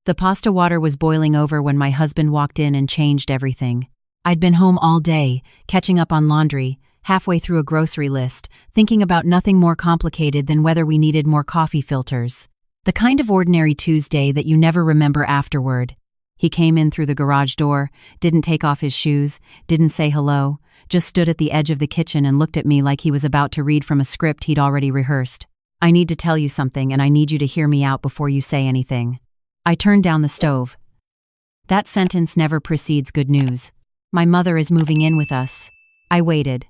The pasta water was boiling over when my husband walked in and changed everything. I'd been home all day, catching up on laundry, halfway through a grocery list, thinking about nothing more complicated than whether we needed more coffee filters. The kind of ordinary Tuesday that you never remember afterward. He came in through the garage door, didn't take off his shoes, didn't say hello, just stood at the edge of the kitchen and looked at me like he was about to read from a script he'd already rehearsed. "I need to tell you something, and I need you to hear me out before you say anything." I turned down the stove. That sentence never precedes good news. "My mother is moving in with us." I waited.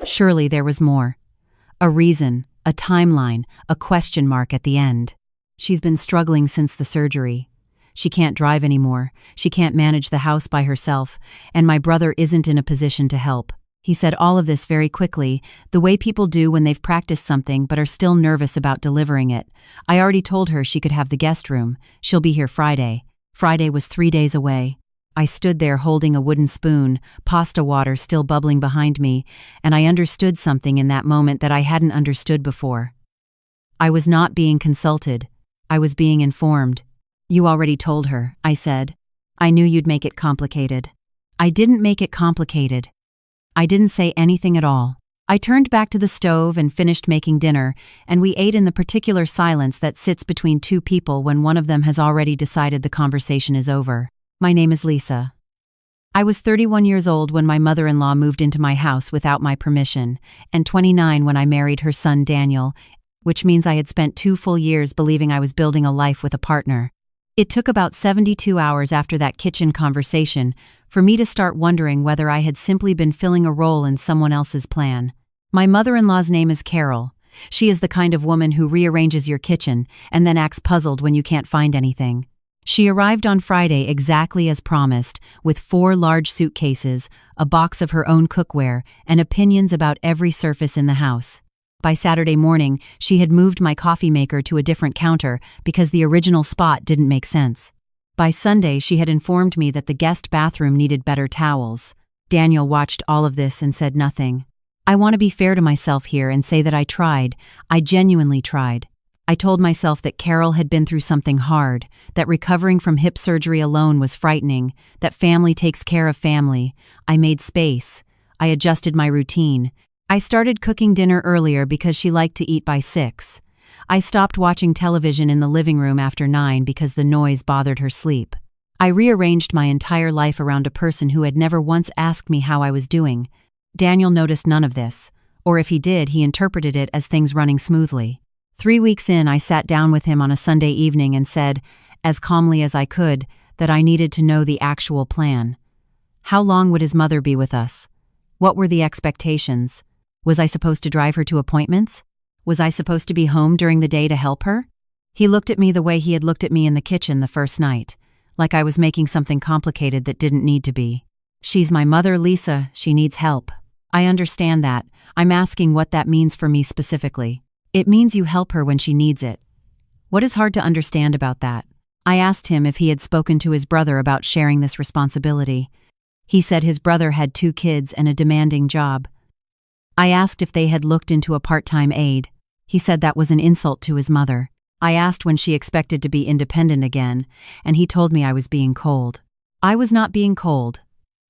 Surely there was more. A reason, a timeline, a question mark at the end. "She's been struggling since the surgery. She can't drive anymore, she can't manage the house by herself, and my brother isn't in a position to help." He said all of this very quickly, the way people do when they've practiced something but are still nervous about delivering it. I already told her she could have the guest room. She'll be here Friday. Friday was 3 days away. I stood there holding a wooden spoon, pasta water still bubbling behind me, and I understood something in that moment that I hadn't understood before. I was not being consulted. I was being informed. "You already told her," I said. "I knew you'd make it complicated." I didn't make it complicated. I didn't say anything at all. I turned back to the stove and finished making dinner, and we ate in the particular silence that sits between two people when one of them has already decided the conversation is over. My name is Lisa. I was 31 years old when my mother-in-law moved into my house without my permission, and 29 when I married her son Daniel, which means I had spent 2 full years believing I was building a life with a partner. It took about 72 hours after that kitchen conversation for me to start wondering whether I had simply been filling a role in someone else's plan. My mother-in-law's name is Carol. She is the kind of woman who rearranges your kitchen and then acts puzzled when you can't find anything. She arrived on Friday exactly as promised, with 4 large suitcases, a box of her own cookware, and opinions about every surface in the house. By Saturday morning, she had moved my coffee maker to a different counter because the original spot didn't make sense. By Sunday, she had informed me that the guest bathroom needed better towels. Daniel watched all of this and said nothing. I want to be fair to myself here and say that I tried. I genuinely tried. I told myself that Carol had been through something hard, that recovering from hip surgery alone was frightening, that family takes care of family. I made space. I adjusted my routine. I started cooking dinner earlier because she liked to eat by 6. I stopped watching television in the living room after 9 because the noise bothered her sleep. I rearranged my entire life around a person who had never once asked me how I was doing. Daniel noticed none of this, or if he did, he interpreted it as things running smoothly. 3 weeks in, I sat down with him on a Sunday evening and said, as calmly as I could, that I needed to know the actual plan. How long would his mother be with us? What were the expectations? Was I supposed to drive her to appointments? Was I supposed to be home during the day to help her? He looked at me the way he had looked at me in the kitchen the first night, like I was making something complicated that didn't need to be. "She's my mother, Lisa. She needs help." I understand that. I'm asking what that means for me specifically. It means you help her when she needs it. What is hard to understand about that? I asked him if he had spoken to his brother about sharing this responsibility. He said his brother had 2 kids and a demanding job. I asked if they had looked into a part-time aide. He said that was an insult to his mother. I asked when she expected to be independent again, and he told me I was being cold. I was not being cold.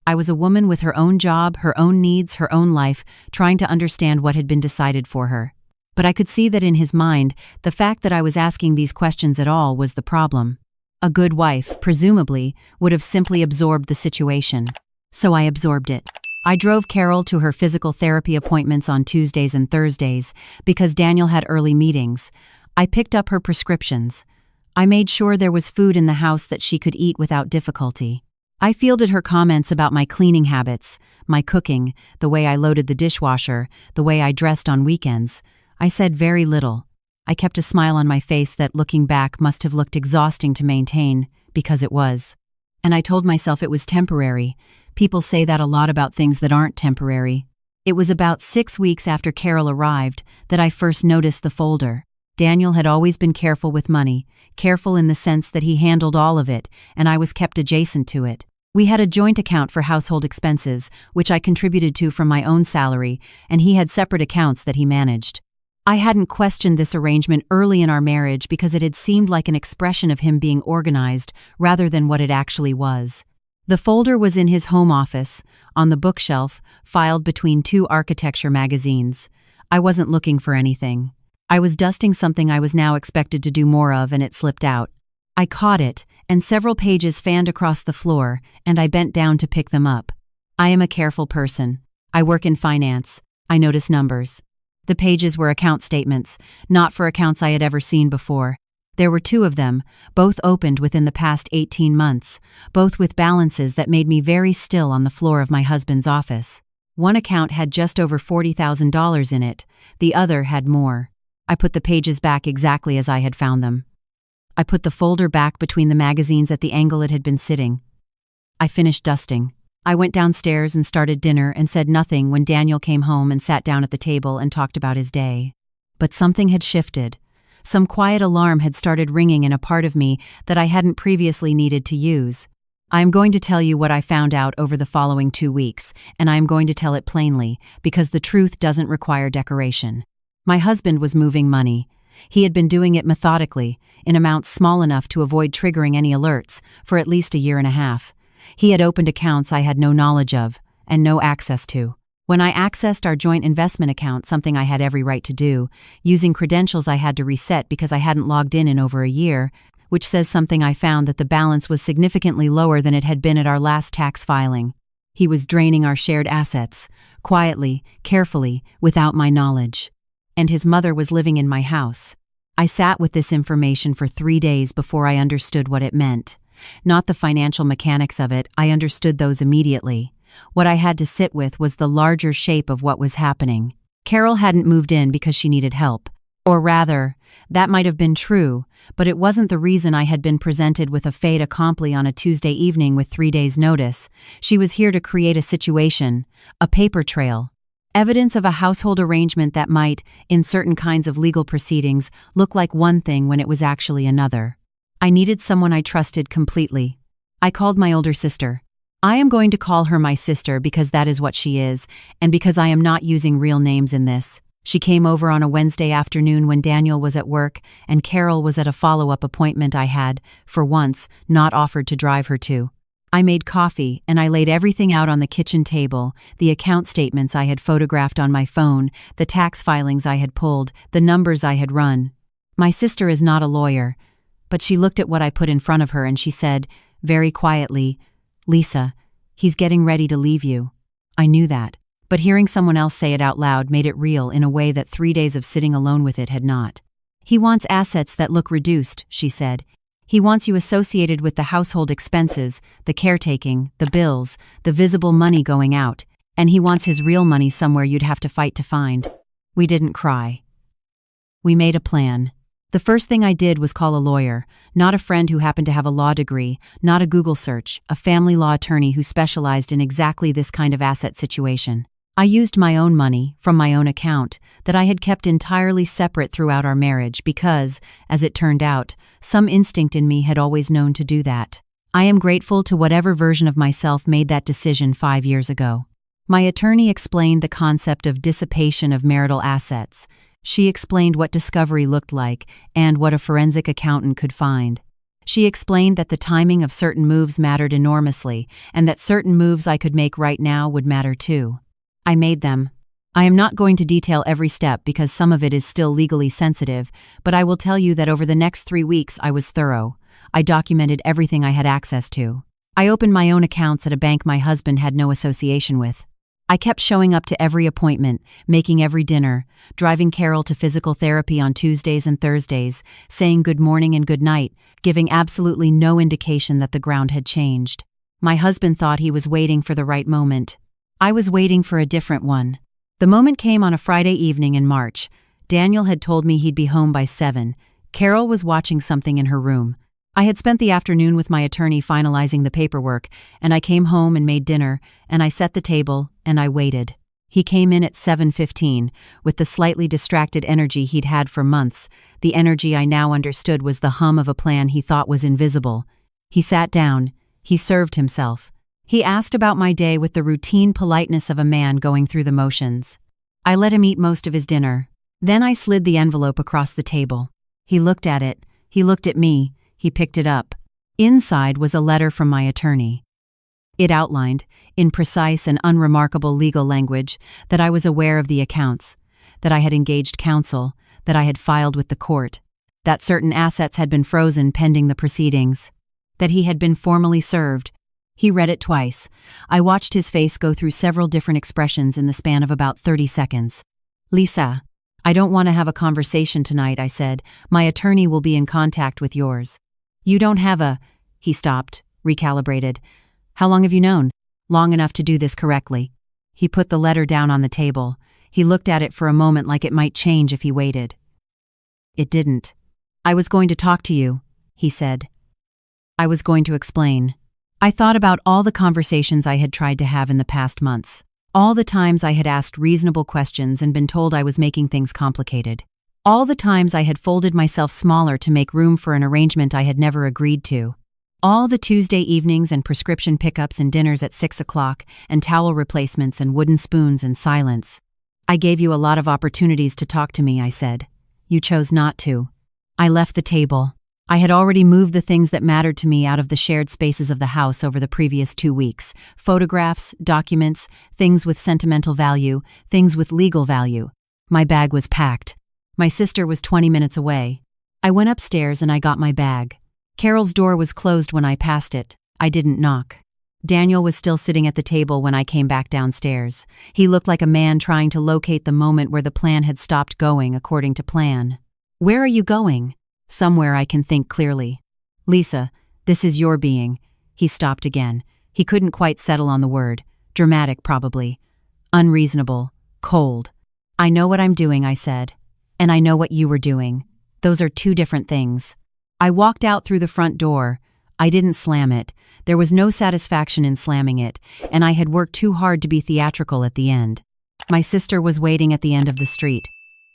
I was a woman with her own job, her own needs, her own life, trying to understand what had been decided for her. But I could see that in his mind, the fact that I was asking these questions at all was the problem. A good wife, presumably, would have simply absorbed the situation. So I absorbed it. I drove Carol to her physical therapy appointments on Tuesdays and Thursdays because Daniel had early meetings. I picked up her prescriptions. I made sure there was food in the house that she could eat without difficulty. I fielded her comments about my cleaning habits, my cooking, the way I loaded the dishwasher, the way I dressed on weekends. I said very little. I kept a smile on my face that, looking back, must have looked exhausting to maintain, because it was. And I told myself it was temporary. People say that a lot about things that aren't temporary. It was about 6 weeks after Carol arrived that I first noticed the folder. Daniel had always been careful with money, careful in the sense that he handled all of it, and I was kept adjacent to it. We had a joint account for household expenses, which I contributed to from my own salary, and he had separate accounts that he managed. I hadn't questioned this arrangement early in our marriage because it had seemed like an expression of him being organized rather than what it actually was. The folder was in his home office, on the bookshelf, filed between two architecture magazines. I wasn't looking for anything. I was dusting something I was now expected to do more of, and it slipped out. I caught it, and several pages fanned across the floor, and I bent down to pick them up. I am a careful person. I work in finance. I notice numbers. The pages were account statements, not for accounts I had ever seen before. There were two of them, both opened within the past 18 months, both with balances that made me very still on the floor of my husband's office. One account had just over $40,000 in it, the other had more. I put the pages back exactly as I had found them. I put the folder back between the magazines at the angle it had been sitting. I finished dusting. I went downstairs and started dinner and said nothing when Daniel came home and sat down at the table and talked about his day. But something had shifted. Some quiet alarm had started ringing in a part of me that I hadn't previously needed to use. I am going to tell you what I found out over the following 2 weeks, and I am going to tell it plainly, because the truth doesn't require decoration. My husband was moving money. He had been doing it methodically, in amounts small enough to avoid triggering any alerts, for at least a year and a half. He had opened accounts I had no knowledge of, and no access to. When I accessed our joint investment account, something I had every right to do, using credentials I had to reset because I hadn't logged in over a year, which says something, I found that the balance was significantly lower than it had been at our last tax filing. He was draining our shared assets, quietly, carefully, without my knowledge. And his mother was living in my house. I sat with this information for 3 days before I understood what it meant. Not the financial mechanics of it, I understood those immediately. What I had to sit with was the larger shape of what was happening. Carol hadn't moved in because she needed help. Or rather, that might have been true, but it wasn't the reason I had been presented with a fait accompli on a Tuesday evening with 3 days' notice. She was here to create a situation, a paper trail. Evidence of a household arrangement that might, in certain kinds of legal proceedings, look like one thing when it was actually another. I needed someone I trusted completely. I called my older sister. I am going to call her my sister because that is what she is, and because I am not using real names in this. She came over on a Wednesday afternoon when Daniel was at work and Carol was at a follow-up appointment I had, for once, not offered to drive her to. I made coffee and I laid everything out on the kitchen table, the account statements I had photographed on my phone, the tax filings I had pulled, the numbers I had run. My sister is not a lawyer, but she looked at what I put in front of her and she said, very quietly, "Lisa, he's getting ready to leave you." I knew that, but hearing someone else say it out loud made it real in a way that 3 days of sitting alone with it had not. "He wants assets that look reduced," she said. "He wants you associated with the household expenses, the caretaking, the bills, the visible money going out, and he wants his real money somewhere you'd have to fight to find." We didn't cry. We made a plan. The first thing I did was call a lawyer, not a friend who happened to have a law degree, not a Google search, a family law attorney who specialized in exactly this kind of asset situation. I used my own money, from my own account, that I had kept entirely separate throughout our marriage because, as it turned out, some instinct in me had always known to do that. I am grateful to whatever version of myself made that decision 5 years ago. My attorney explained the concept of dissipation of marital assets. She explained what discovery looked like and what a forensic accountant could find. She explained that the timing of certain moves mattered enormously and that certain moves I could make right now would matter too. I made them. I am not going to detail every step because some of it is still legally sensitive, but I will tell you that over the next 3 weeks I was thorough. I documented everything I had access to. I opened my own accounts at a bank my husband had no association with. I kept showing up to every appointment, making every dinner, driving Carol to physical therapy on Tuesdays and Thursdays, saying good morning and good night, giving absolutely no indication that the ground had changed. My husband thought he was waiting for the right moment. I was waiting for a different one. The moment came on a Friday evening in March. Daniel had told me he'd be home by 7. Carol was watching something in her room. I had spent the afternoon with my attorney finalizing the paperwork, and I came home and made dinner, and I set the table, and I waited. He came in at 7:15, with the slightly distracted energy he'd had for months. The energy I now understood was the hum of a plan he thought was invisible. He sat down. He served himself. He asked about my day with the routine politeness of a man going through the motions. I let him eat most of his dinner. Then I slid the envelope across the table. He looked at it. He looked at me. He picked it up. Inside was a letter from my attorney. It outlined, in precise and unremarkable legal language, that I was aware of the accounts, that I had engaged counsel, that I had filed with the court, that certain assets had been frozen pending the proceedings, that he had been formally served. He read it twice. I watched his face go through several different expressions in the span of about 30 seconds. "Lisa, I don't want to have a conversation tonight," I said. "My attorney will be in contact with yours." "You don't have a—" He stopped, recalibrated. "How long have you known?" "Long enough to do this correctly." He put the letter down on the table. He looked at it for a moment like it might change if he waited. It didn't. "I was going to talk to you," he said. I was going to explain. I thought about all the conversations I had tried to have in the past months. All the times I had asked reasonable questions and been told I was making things complicated. All the times I had folded myself smaller to make room for an arrangement I had never agreed to. All the Tuesday evenings and prescription pickups and dinners at 6 o'clock and towel replacements and wooden spoons and silence. "I gave you a lot of opportunities to talk to me," I said. "You chose not to." I left the table. I had already moved the things that mattered to me out of the shared spaces of the house over the previous 2 weeks. Photographs, documents, things with sentimental value, things with legal value. My bag was packed. My sister was 20 minutes away. I went upstairs and I got my bag. Carol's door was closed when I passed it. I didn't knock. Daniel was still sitting at the table when I came back downstairs. He looked like a man trying to locate the moment where the plan had stopped going according to plan. "Where are you going?" "Somewhere I can think clearly." "Lisa, this is your being." He stopped again. He couldn't quite settle on the word. Dramatic, probably. Unreasonable. Cold. "I know what I'm doing," I said. "And I know what you were doing. Those are two different things." I walked out through the front door. I didn't slam it. There was no satisfaction in slamming it, and I had worked too hard to be theatrical at the end. My sister was waiting at the end of the street.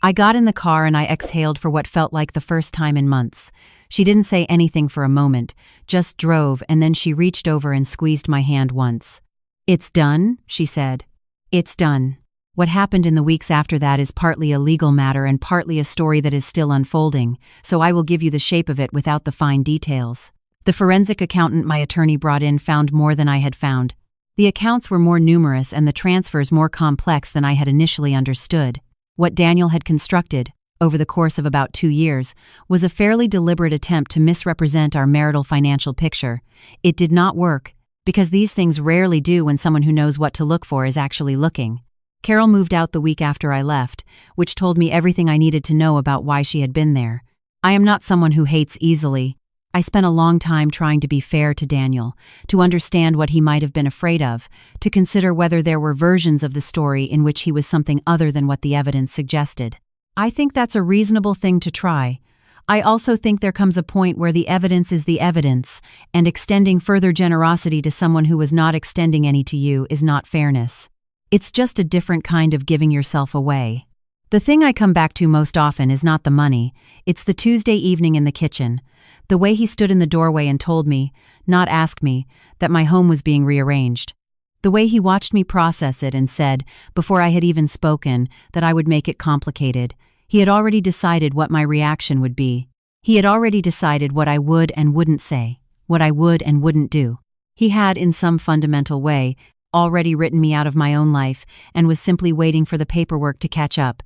I got in the car and I exhaled for what felt like the first time in months. She didn't say anything for a moment, just drove, and then she reached over and squeezed my hand once. "It's done," she said. "It's done." What happened in the weeks after that is partly a legal matter and partly a story that is still unfolding, so I will give you the shape of it without the fine details. The forensic accountant my attorney brought in found more than I had found. The accounts were more numerous and the transfers more complex than I had initially understood. What Daniel had constructed, over the course of about 2 years, was a fairly deliberate attempt to misrepresent our marital financial picture. It did not work, because these things rarely do when someone who knows what to look for is actually looking. Carol moved out the week after I left, which told me everything I needed to know about why she had been there. I am not someone who hates easily. I spent a long time trying to be fair to Daniel, to understand what he might have been afraid of, to consider whether there were versions of the story in which he was something other than what the evidence suggested. I think that's a reasonable thing to try. I also think there comes a point where the evidence is the evidence, and extending further generosity to someone who was not extending any to you is not fairness. It's just a different kind of giving yourself away. The thing I come back to most often is not the money, it's the Tuesday evening in the kitchen. The way he stood in the doorway and told me, not asked me, that my home was being rearranged. The way he watched me process it and said, before I had even spoken, that I would make it complicated. He had already decided what my reaction would be. He had already decided what I would and wouldn't say, what I would and wouldn't do. He had, in some fundamental way, already written me out of my own life and was simply waiting for the paperwork to catch up.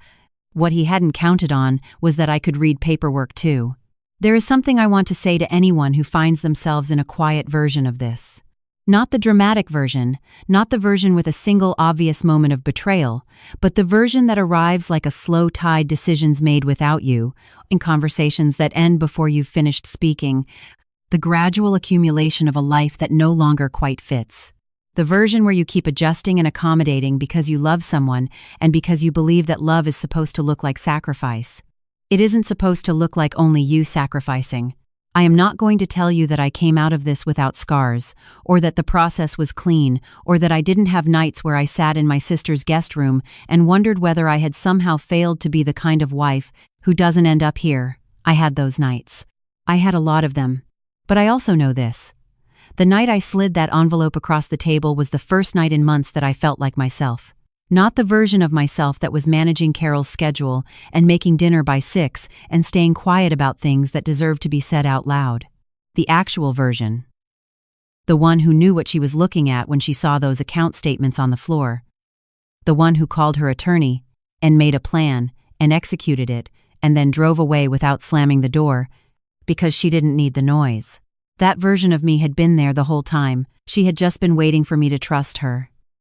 What he hadn't counted on was that I could read paperwork too. There is something I want to say to anyone who finds themselves in a quiet version of this. Not the dramatic version, not the version with a single obvious moment of betrayal, but the version that arrives like a slow tide, decisions made without you, in conversations that end before you've finished speaking, the gradual accumulation of a life that no longer quite fits. The version where you keep adjusting and accommodating because you love someone and because you believe that love is supposed to look like sacrifice. It isn't supposed to look like only you sacrificing. I am not going to tell you that I came out of this without scars, or that the process was clean, or that I didn't have nights where I sat in my sister's guest room and wondered whether I had somehow failed to be the kind of wife who doesn't end up here. I had those nights. I had a lot of them. But I also know this. The night I slid that envelope across the table was the first night in months that I felt like myself. Not the version of myself that was managing Carol's schedule and making dinner by 6 and staying quiet about things that deserved to be said out loud. The actual version. The one who knew what she was looking at when she saw those account statements on the floor. The one who called her attorney and made a plan and executed it and then drove away without slamming the door because she didn't need the noise. That version of me had been there the whole time. She had just been waiting for me to trust her.